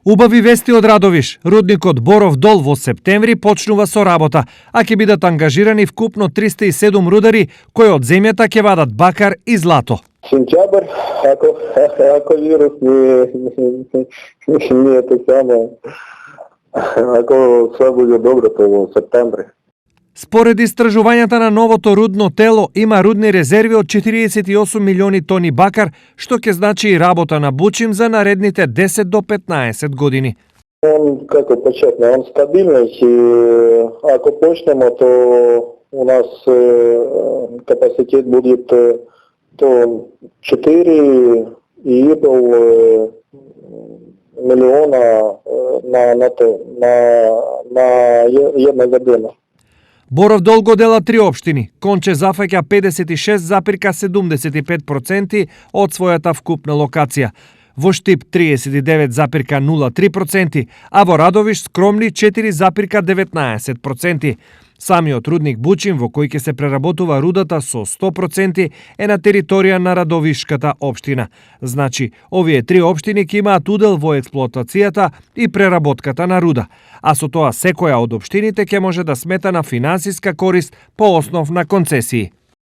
Убави вести од Радовиш. Рудникот Боров Дол во септември почнува со работа, а ќе бидат ангажирани вкупно 307 рудари кои од земјата ќе вадат бакар и злато. Сентябрь, ако вирус не е то само, ако све буде добро, то во септември. Според истражувањата на новото рудно тело, има рудни резерви од 48 милиони тони бакар, што ќе значи и работа на Бучим за наредните 10 до 15 години. Он, како почетно, он стабилен и ако почнемо, то у нас капацитет буде то 4,5 милиона на една година. Боров Дол го дела 3 општини. Конче зафаќа 56,75% од својата вкупна локација. Во Штип 39,03%, а во Радовиш скромни 4,19%. Самиот рудник Бучим, во кој ќе се преработува рудата со 100%, е на територија на Радовишката општина. Значи, овие 3 општини ќе имаат удел во експлоатацијата и преработката на руда, а со тоа секоја од општините ќе може да смета на финансиска корист по основ на концесии.